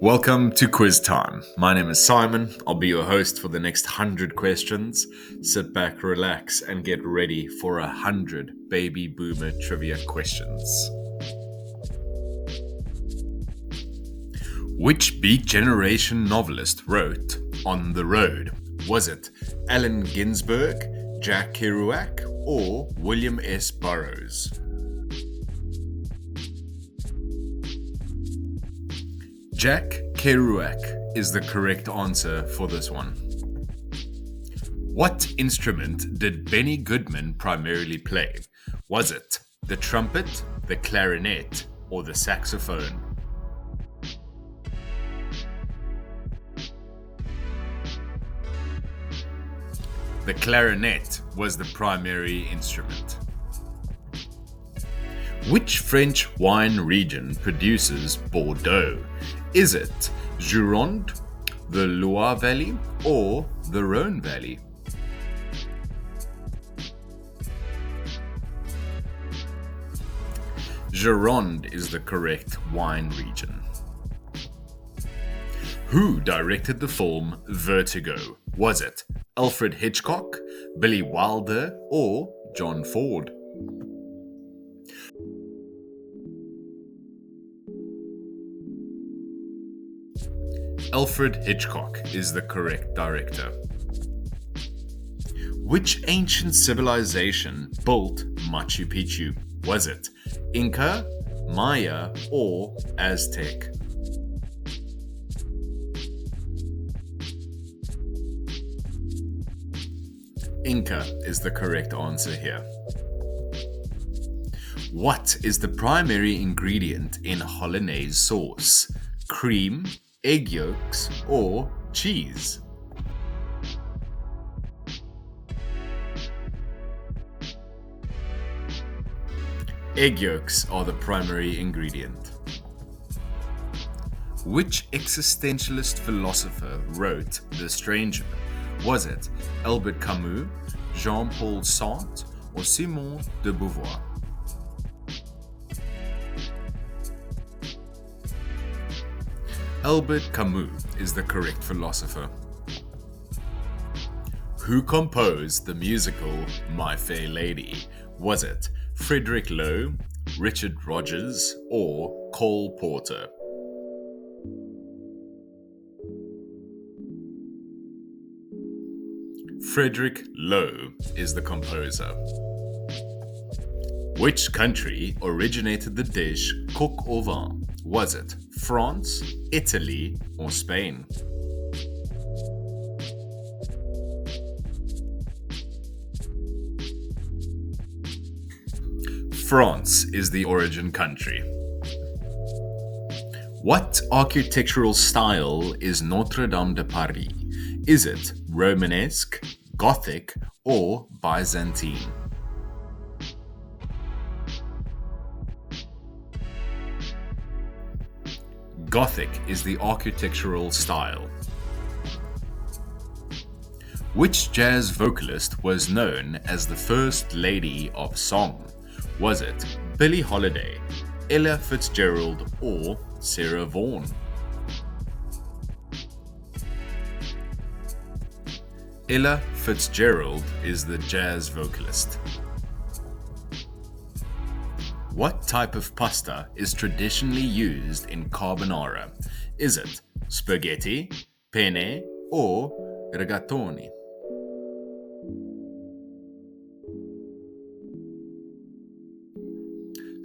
Welcome to Quiz Time. My name is Simon. I'll be your host for the next 100 questions. Sit back, relax, and get ready for 100 baby boomer trivia questions. Which Beat Generation novelist wrote On the Road? Was it Allen Ginsberg, Jack Kerouac, or William S. Burroughs? Jack Kerouac is the correct answer for this one. What instrument did Benny Goodman primarily play? Was it the trumpet, the clarinet, or the saxophone? The clarinet was the primary instrument. Which French wine region produces Bordeaux? Is it Gironde, the Loire Valley, or the Rhone Valley? Gironde is the correct wine region. Who directed the film Vertigo? Was it Alfred Hitchcock, Billy Wilder, or John Ford? Alfred Hitchcock is the correct director. Which ancient civilization built Machu Picchu? Was it Inca, Maya, or Aztec? Inca is the correct answer here. What is the primary ingredient in hollandaise sauce? Cream, egg yolks, or cheese? Egg yolks are the primary ingredient. Which existentialist philosopher wrote The Stranger? Was it Albert Camus, Jean-Paul Sartre, or Simone de Beauvoir? Albert Camus is the correct philosopher. Who composed the musical My Fair Lady? Was it Frederick Loewe, Richard Rodgers, or Cole Porter? Frederick Loewe is the composer. Which country originated the dish coq au vin? Was it France, Italy, or Spain? France is the origin country. What architectural style is Notre Dame de Paris? Is it Romanesque, Gothic, or Byzantine? Gothic is the architectural style. Which jazz vocalist was known as the First Lady of Song? Was it Billie Holiday, Ella Fitzgerald, or Sarah Vaughan? Ella Fitzgerald is the jazz vocalist. What type of pasta is traditionally used in carbonara? Is it spaghetti, penne, or rigatoni?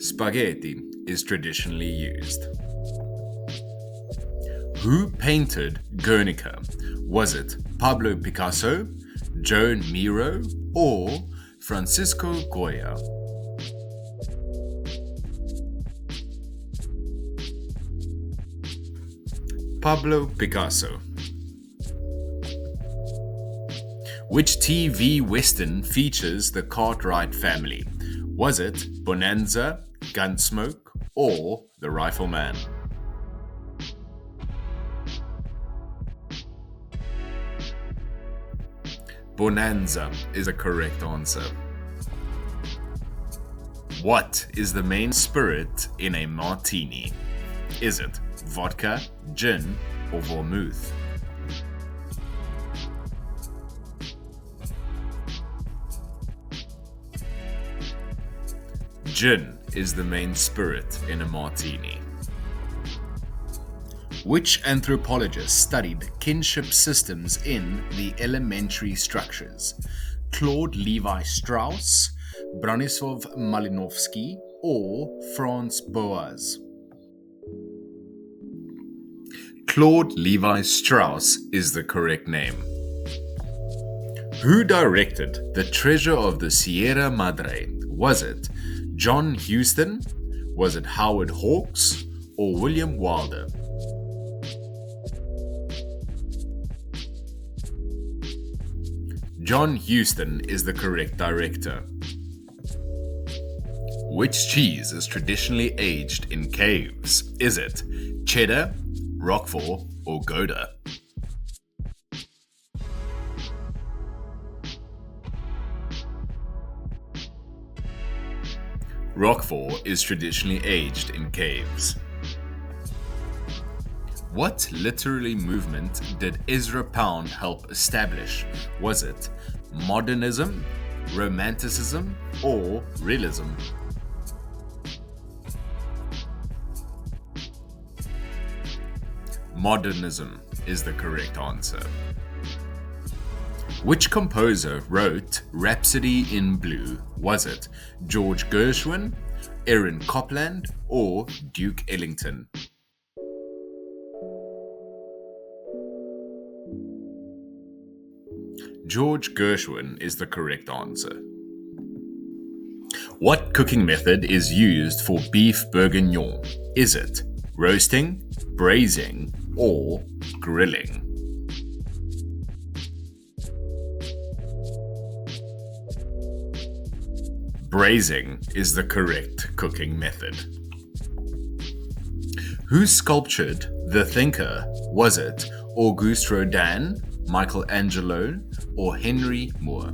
Spaghetti is traditionally used. Who painted Guernica? Was it Pablo Picasso, Joan Miro, or Francisco Goya? Pablo Picasso. Which TV western features the Cartwright family? Was it Bonanza, Gunsmoke, or The Rifleman? Bonanza is a correct answer. What is the main spirit in a martini? Is it vodka, gin, or vermouth? Gin is the main spirit in a martini. Which anthropologist studied kinship systems in the elementary structures? Claude Levi-Strauss, Bronislaw Malinowski, or Franz Boas? Claude Levi-Strauss is the correct name. Who directed The Treasure of the Sierra Madre? Was it John Huston? Was it Howard Hawks? Or William Wilder? John Huston is the correct director. Which cheese is traditionally aged in caves? Is it cheddar, Roquefort, or Gouda? Roquefort is traditionally aged in caves. What literary movement did Ezra Pound help establish? Was it modernism, romanticism, or realism? Modernism is the correct answer. Which composer wrote Rhapsody in Blue? Was it George Gershwin, Aaron Copland, or Duke Ellington? George Gershwin is the correct answer. What cooking method is used for beef bourguignon? Is it roasting, braising, or grilling? Braising is the correct cooking method. Who sculptured The Thinker? Was it Auguste Rodin, Michelangelo, or Henry Moore?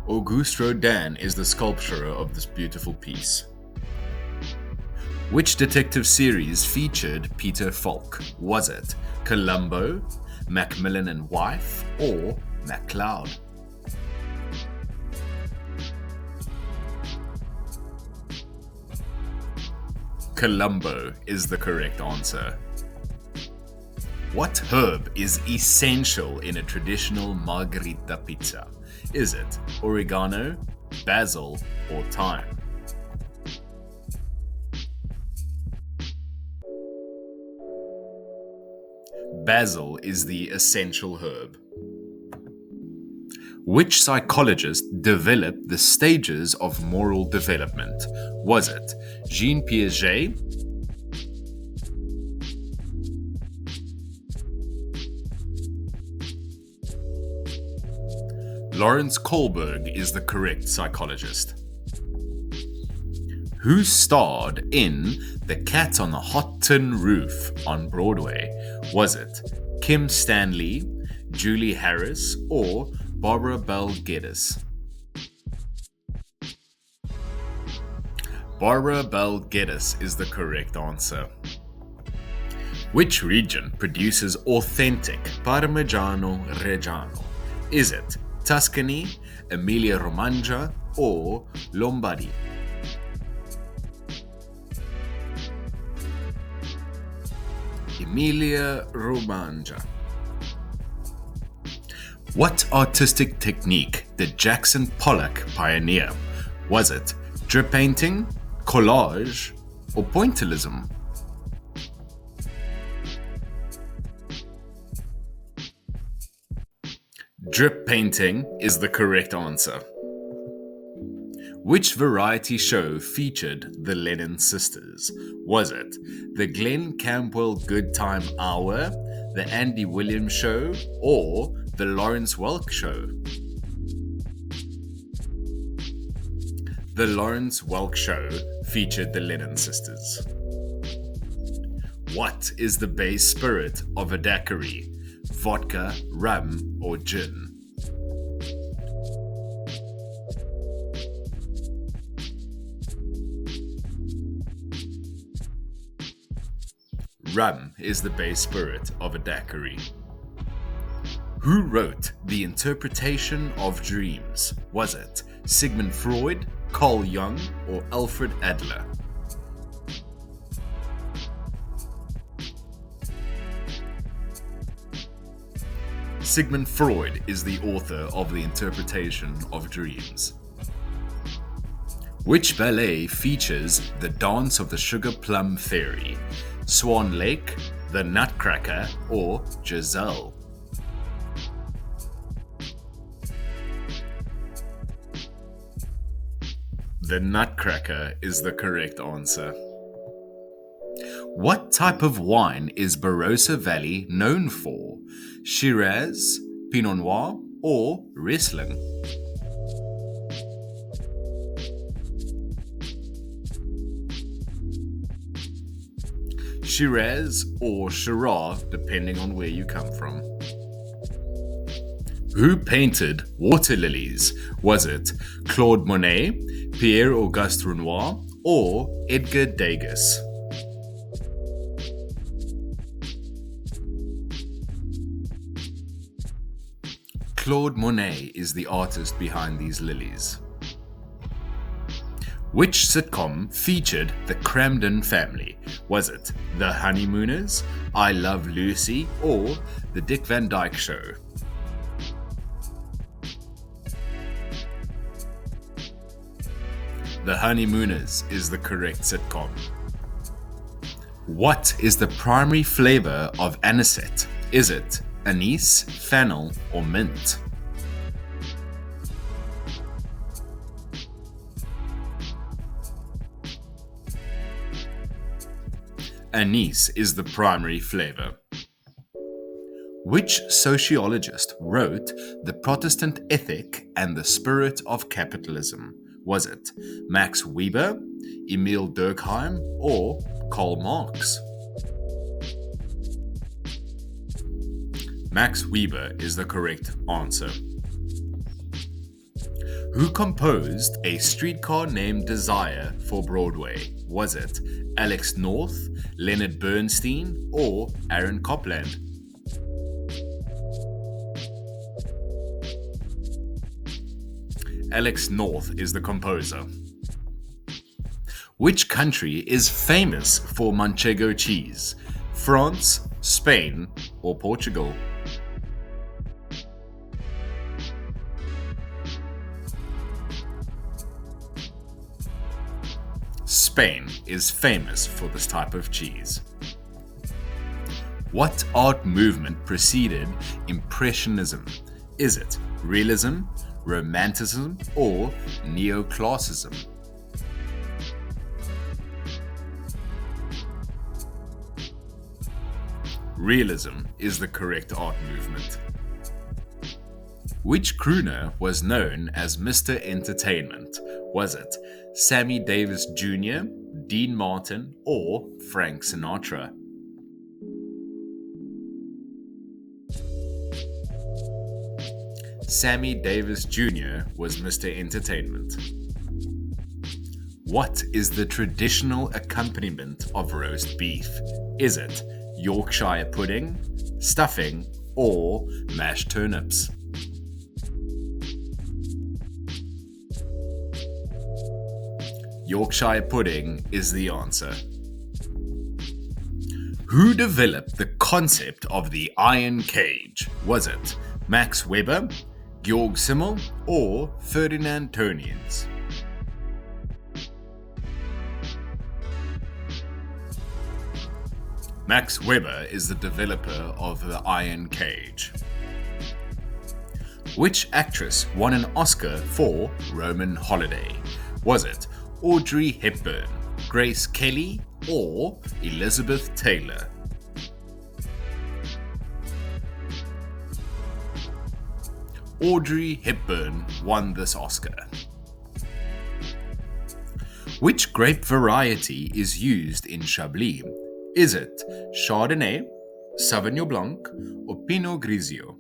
Auguste Rodin is the sculptor of this beautiful piece. Which detective series featured Peter Falk? Was it Columbo, Macmillan and Wife, or MacLeod? Columbo is the correct answer. What herb is essential in a traditional margherita pizza? Is it oregano, basil, or thyme? Basil is the essential herb. Which psychologist developed the stages of moral development? Was it Jean Piaget, Lawrence Kohlberg is the correct psychologist. Who starred in The Cat on the Hot Tin Roof on Broadway? Was it Kim Stanley, Julie Harris, or Barbara Bel Geddes? Barbara Bel Geddes is the correct answer. Which region produces authentic Parmigiano Reggiano? Is it Tuscany, Emilia-Romagna, or Lombardy? Emilia-Romagna. What artistic technique did Jackson Pollock pioneer? Was it drip painting, collage, or pointillism? Drip painting is the correct answer. Which variety show featured the Lennon sisters? Was it the Glenn Campbell Good Time Hour, the Andy Williams Show, or the Lawrence Welk Show? The Lawrence Welk Show featured the Lennon sisters. What is the base spirit of a daiquiri? Vodka, rum, or gin? Rum is the base spirit of a daiquiri. Who wrote The Interpretation of Dreams? Was it Sigmund Freud, Carl Jung, or Alfred Adler? Sigmund Freud is the author of The Interpretation of Dreams. Which ballet features the dance of the Sugar Plum Fairy? Swan Lake, The Nutcracker, or Giselle? The Nutcracker is the correct answer. What type of wine is Barossa Valley known for? Shiraz, Pinot Noir, or Riesling? Shiraz or Shiraz, depending on where you come from. Who painted water lilies? Was it Claude Monet, Pierre-Auguste Renoir, or Edgar Degas? Claude Monet is the artist behind these lilies. Which sitcom featured the Cramden family? Was it The Honeymooners, I Love Lucy, or The Dick Van Dyke Show? The Honeymooners is the correct sitcom. What is the primary flavor of anisette? Is it anise, fennel, or mint? Anise is the primary flavor. Which sociologist wrote The Protestant Ethic and the Spirit of Capitalism? Was it Max Weber, Emil Durkheim, or Karl Marx? Max Weber is the correct answer. Who composed A Streetcar Named Desire for Broadway? Was it Alex North, Leonard Bernstein, or Aaron Copland? Alex North is the composer. Which country is famous for Manchego cheese? France, Spain, or Portugal? Spain is famous for this type of cheese. What art movement preceded Impressionism? Is it Realism, Romanticism, or Neoclassicism? Realism is the correct art movement. Which crooner was known as Mr. Entertainment? Was it Sammy Davis Jr., Dean Martin, or Frank Sinatra? Sammy Davis Jr. was Mr. Entertainment. What is the traditional accompaniment of roast beef? Is it Yorkshire pudding, stuffing, or mashed turnips? Yorkshire pudding is the answer. Who developed the concept of the iron cage? Was it Max Weber, Georg Simmel, or Ferdinand Tönnies? Max Weber is the developer of the iron cage. Which actress won an Oscar for Roman Holiday? Was it Audrey Hepburn, Grace Kelly, or Elizabeth Taylor? Audrey Hepburn won this Oscar. Which grape variety is used in Chablis? Is it Chardonnay, Sauvignon Blanc, or Pinot Grigio?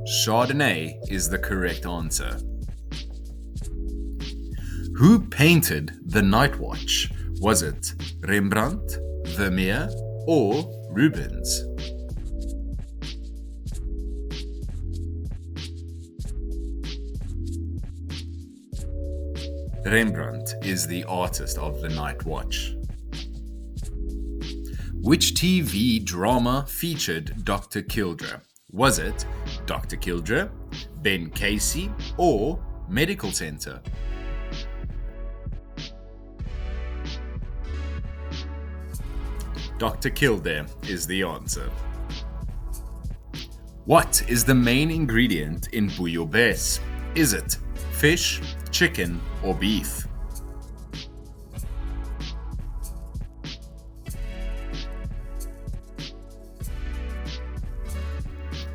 Chardonnay is the correct answer. Who painted The Night Watch? Was it Rembrandt, Vermeer, or Rubens? Rembrandt is the artist of The Night Watch. Which TV drama featured Dr. Kildare? Was it Dr. Kildare, Ben Casey, or Medical Center? Dr. Kildare is the answer. What is the main ingredient in bouillabaisse? Is it fish, chicken, or beef?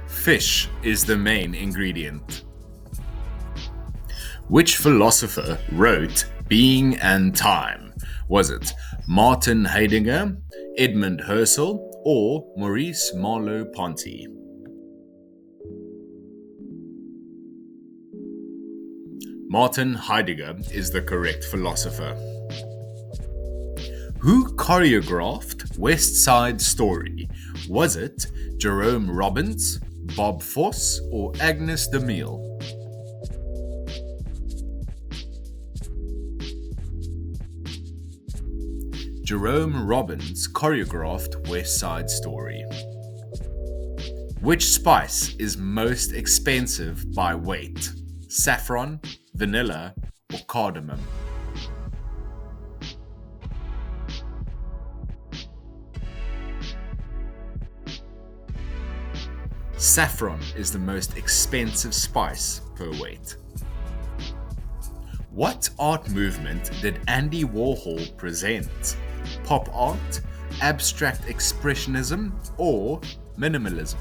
Fish is the main ingredient. Which philosopher wrote Being and Time? Was it Martin Heidegger, Edmund Husserl, or Maurice Merleau-Ponty? Martin Heidegger is the correct philosopher. Who choreographed West Side Story? Was it Jerome Robbins, Bob Fosse, or Agnes DeMille? Jerome Robbins choreographed West Side Story. Which spice is most expensive by weight? Saffron, vanilla, or cardamom? Saffron is the most expensive spice per weight. What art movement did Andy Warhol present? Pop art, abstract expressionism, or minimalism?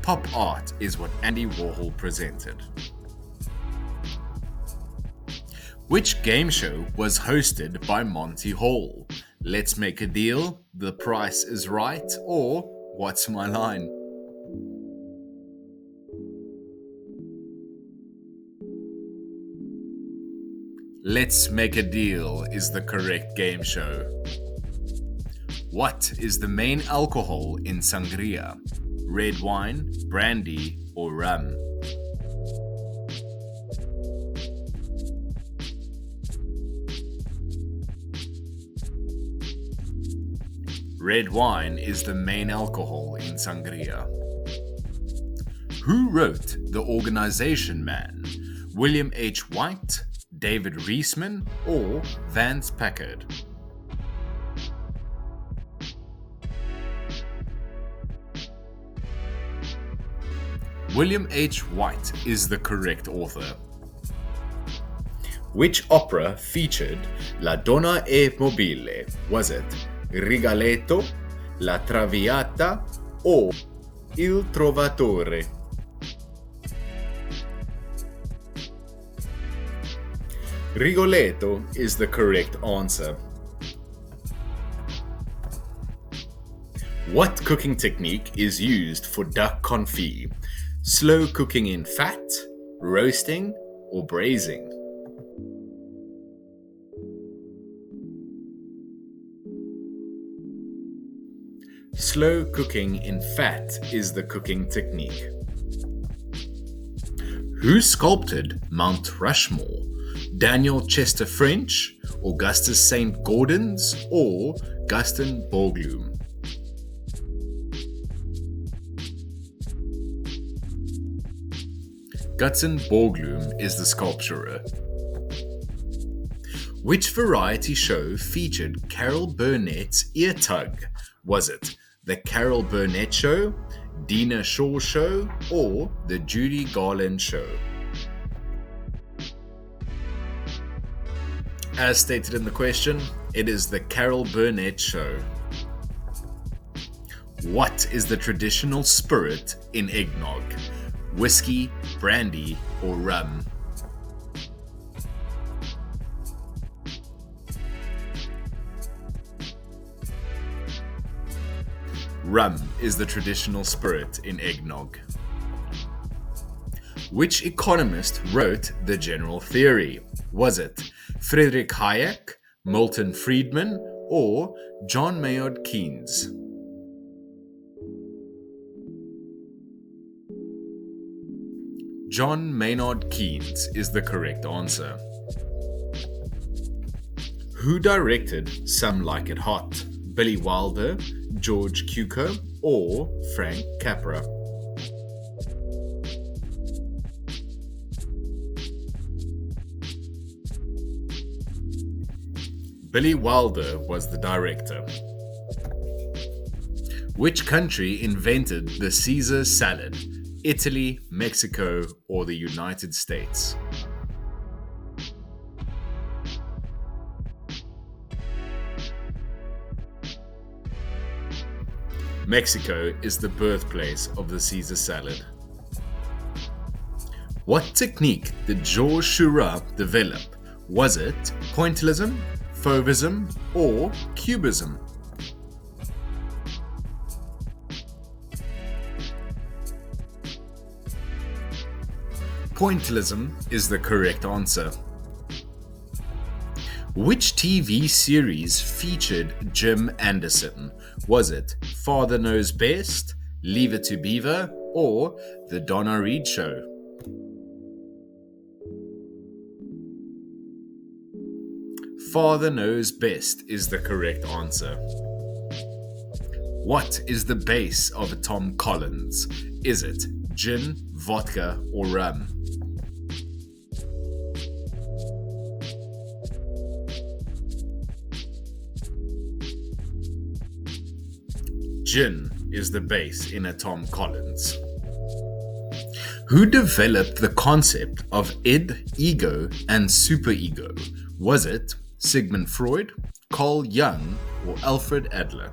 Pop art is what Andy Warhol presented. Which game show was hosted by Monty Hall? Let's Make a Deal, The Price is Right, or What's My Line? Let's Make a Deal is the correct game show. What is the main alcohol in sangria? Red wine, brandy, or rum? Red wine is the main alcohol in sangria. Who wrote The Organization Man? William H. White, David Reisman, or Vance Packard? William H. White is the correct author. Which opera featured La Donna e Mobile? Was it Rigoletto, La Traviata, or Il Trovatore? Rigoletto is the correct answer. What cooking technique is used for duck confit? Slow cooking in fat, roasting, or braising? Slow cooking in fat is the cooking technique. Who sculpted Mount Rushmore? Daniel Chester French, Augustus St. Gaudens, or Gaston Borglum? Gaston Borglum is the sculptor. Which variety show featured Carol Burnett's ear tug? Was it The Carol Burnett Show, Dinah Shore Show, or The Judy Garland Show? As stated in the question, it is The Carol Burnett Show. What is the traditional spirit in eggnog? Whiskey, brandy, or rum? Rum is the traditional spirit in eggnog. Which economist wrote the general theory? Was it Friedrich Hayek, Milton Friedman, or John Maynard Keynes? John Maynard Keynes is the correct answer. Who directed Some Like It Hot? Billy Wilder, George Cukor, or Frank Capra? Billy Wilder was the director. Which country invented the Caesar salad? Italy, Mexico, or the United States? Mexico is the birthplace of the Caesar salad. What technique did Georges Seurat develop? Was it pointillism, fauvism, or cubism? Pointillism is the correct answer. Which TV series featured Jim Anderson? Was it Father Knows Best, Leave It to Beaver, or The Donna Reed Show? Father Knows Best is the correct answer. What is the base of a Tom Collins? Is it gin, vodka, or rum? Gin is the base in a Tom Collins. Who developed the concept of id, ego, and superego? Was it Sigmund Freud, Carl Jung, or Alfred Adler?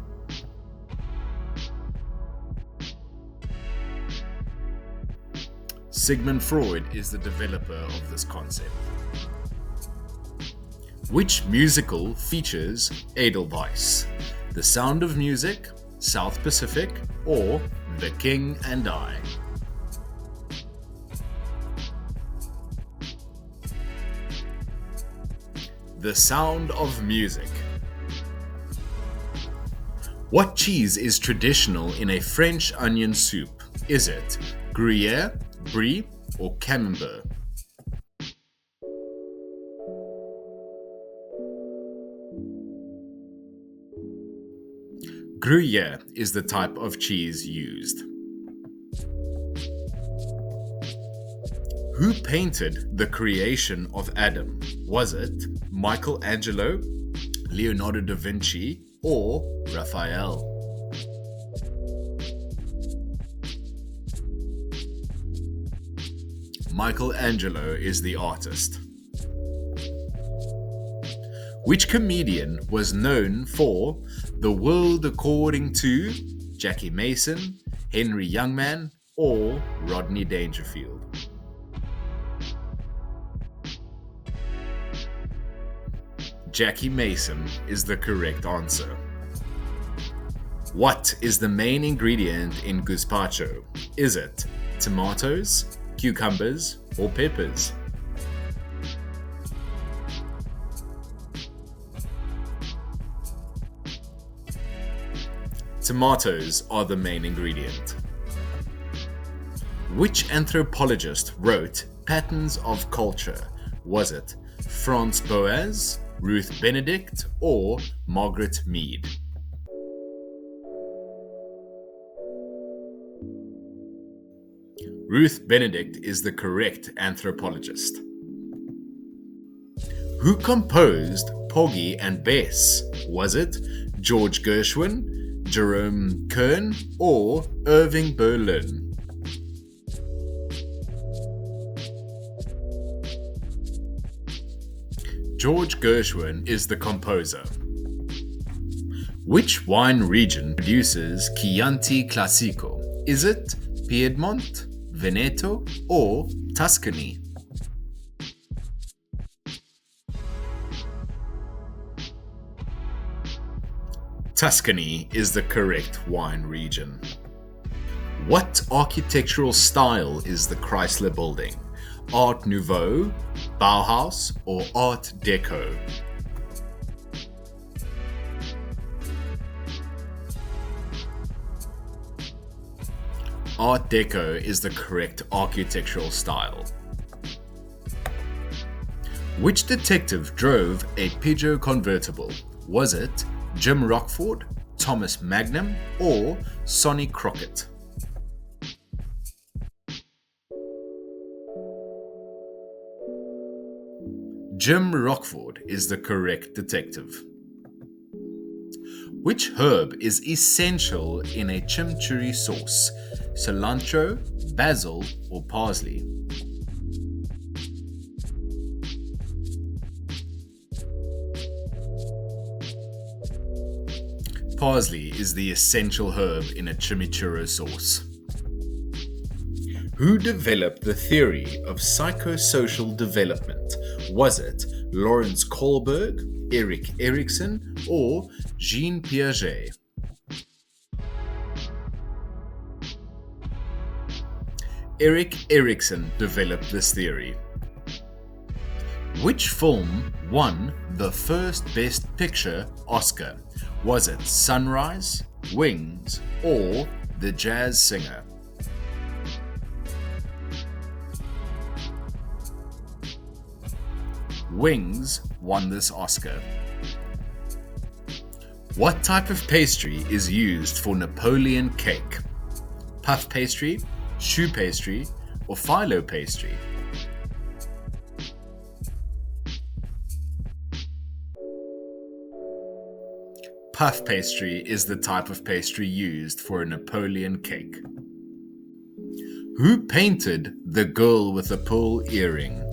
Sigmund Freud is the developer of this concept. Which musical features Edelweiss? The Sound of Music, South Pacific, or The King and I? The Sound of Music. What cheese is traditional in a French onion soup? Is it Gruyere, Brie, or Camembert? Gruyere is the type of cheese used. Who painted The Creation of Adam? Was it Michelangelo, Leonardo da Vinci, or Raphael? Michelangelo is the artist. Which comedian was known for The World According to Jackie Mason, Henry Youngman, or Rodney Dangerfield? Jackie Mason is the correct answer. What is the main ingredient in gazpacho? Is it tomatoes, cucumbers, or peppers? Tomatoes are the main ingredient. Which anthropologist wrote Patterns of Culture? Was it Franz Boas, Ruth Benedict, or Margaret Mead? Ruth Benedict is the correct anthropologist. Who composed Porgy and Bess? Was it George Gershwin, Jerome Kern, or Irving Berlin? George Gershwin is the composer. Which wine region produces Chianti Classico? Is it Piedmont, Veneto, or Tuscany? Tuscany is the correct wine region. What architectural style is the Chrysler Building? Art Nouveau, Bauhaus, or Art Deco? Art Deco is the correct architectural style. Which detective drove a Peugeot convertible? Was it Jim Rockford, Thomas Magnum, or Sonny Crockett? Jim Rockford is the correct detective. Which herb is essential in a chimichurri sauce? Cilantro, basil, or parsley? Parsley is the essential herb in a chimichurri sauce. Who developed the theory of psychosocial development? Was it Lawrence Kohlberg, Erik Erikson, or Jean Piaget? Erik Erikson developed this theory. Which film won the first Best Picture Oscar? Was it Sunrise, Wings, or The Jazz Singer? Wings won this Oscar. What type of pastry is used for Napoleon cake? Puff pastry, choux pastry, or phyllo pastry? Puff pastry is the type of pastry used for a Napoleon cake. Who painted The Girl with the Pearl Earring?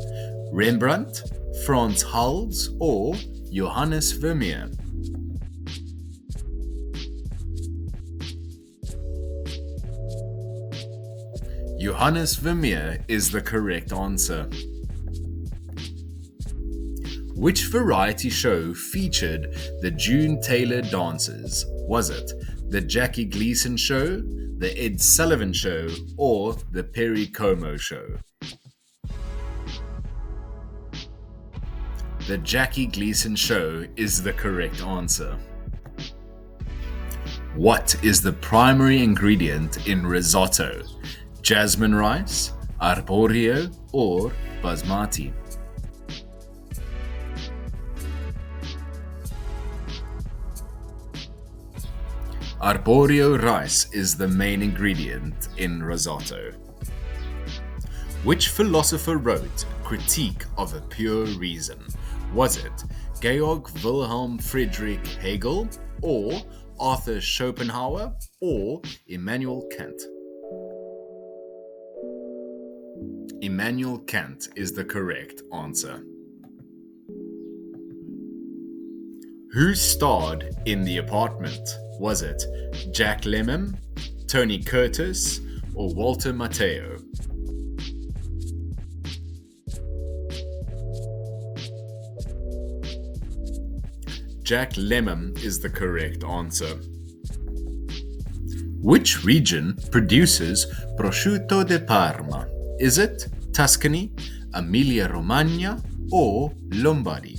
Rembrandt, Frans Hals, or Johannes Vermeer? Johannes Vermeer is the correct answer. Which variety show featured the June Taylor dances? Was it the Jackie Gleason Show, the Ed Sullivan Show, or the Perry Como Show? The Jackie Gleason Show is the correct answer. What is the primary ingredient in risotto? Jasmine rice, arborio, or basmati? Arborio rice is the main ingredient in risotto. Which philosopher wrote Critique of a Pure Reason? Was it Georg Wilhelm Friedrich Hegel, or Arthur Schopenhauer, or Immanuel Kant? Immanuel Kant is the correct answer. Who starred in The Apartment? Was it Jack Lemmon, Tony Curtis, or Walter Matthau? Jack Lemmon is the correct answer. Which region produces prosciutto di Parma? Is it Tuscany, Emilia-Romagna, or Lombardy?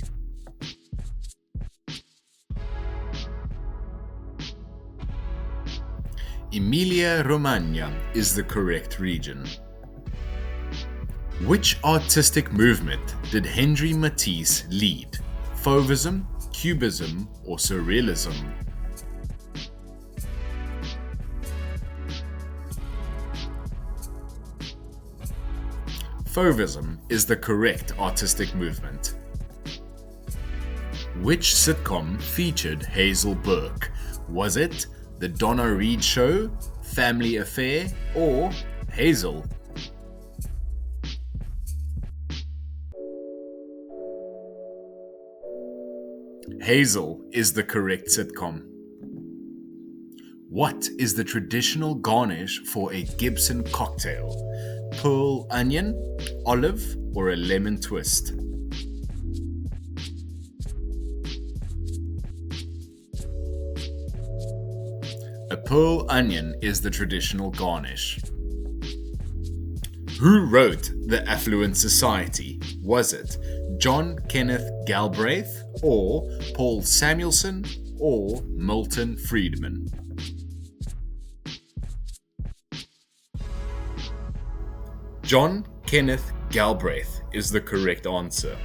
Emilia-Romagna is the correct region. Which artistic movement did Henri Matisse lead? Fauvism, Cubism, or Surrealism? Fauvism is the correct artistic movement. Which sitcom featured Hazel Burke? Was it The Donna Reed Show, Family Affair, or Hazel? Hazel is the correct sitcom. What is the traditional garnish for a Gibson cocktail? Pearl onion, olive, or a lemon twist? A A pearl onion is the traditional garnish. Who wrote The Affluent Society? Was it John Kenneth Galbraith, or Paul Samuelson, or Milton Friedman? John Kenneth Galbraith is the correct answer.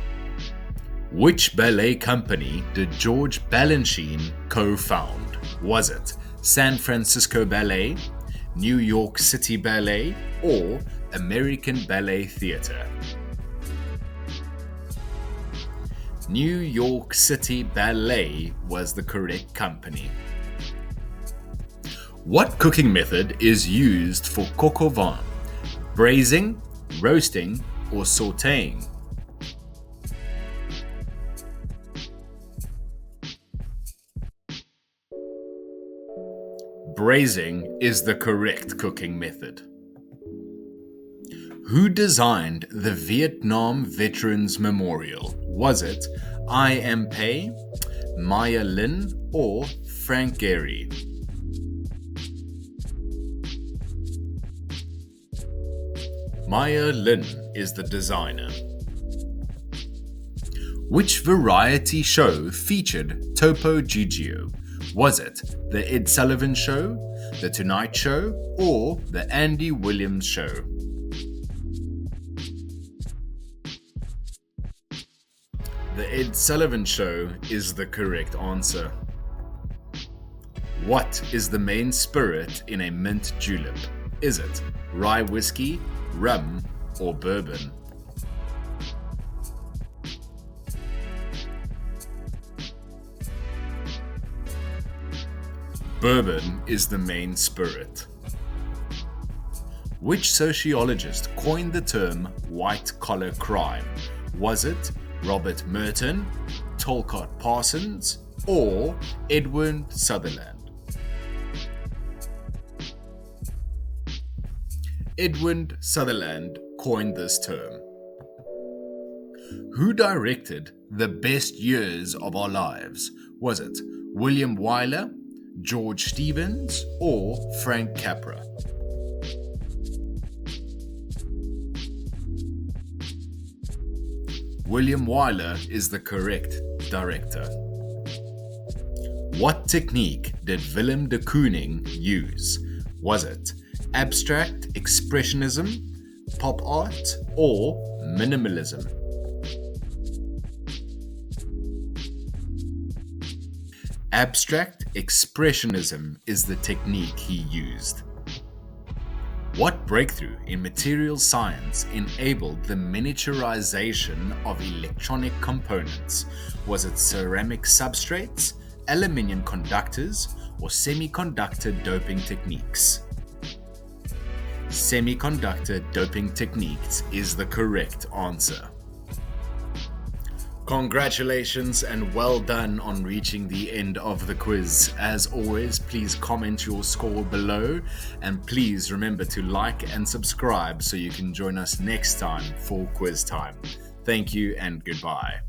Which ballet company did George Balanchine co-found? Was it San Francisco Ballet, New York City Ballet, or American Ballet Theatre? New York City Ballet was the correct company. What cooking method is used for coq au vin? Braising, roasting, or sautéing? Braising is the correct cooking method. Who designed the Vietnam Veterans Memorial? Was it I.M. Pei, Maya Lin, or Frank Gehry? Maya Lin is the designer. Which variety show featured Topo Gigio? Was it The Ed Sullivan Show, The Tonight Show, or The Andy Williams Show? The Ed Sullivan Show is the correct answer. What is the main spirit in a mint julep? Is it rye whiskey, rum, or bourbon? Bourbon is the main spirit. Which sociologist coined the term white-collar crime? Was it Robert Merton, Talcott Parsons, or Edward Sutherland? Edward Sutherland coined this term. Who directed The Best Years of Our Lives? Was it William Wyler, George Stevens, or Frank Capra? William Wyler is the correct director. What technique did Willem de Kooning use? Was it abstract expressionism, pop art, or minimalism? Abstract expressionism is the technique he used. What breakthrough in materials science enabled the miniaturization of electronic components? Was it ceramic substrates, aluminium conductors, or semiconductor doping techniques? Semiconductor doping techniques is the correct answer. Congratulations and well done on reaching the end of the quiz. As always, please comment your score below and please remember to like and subscribe so you can join us next time for quiz time. Thank you and goodbye.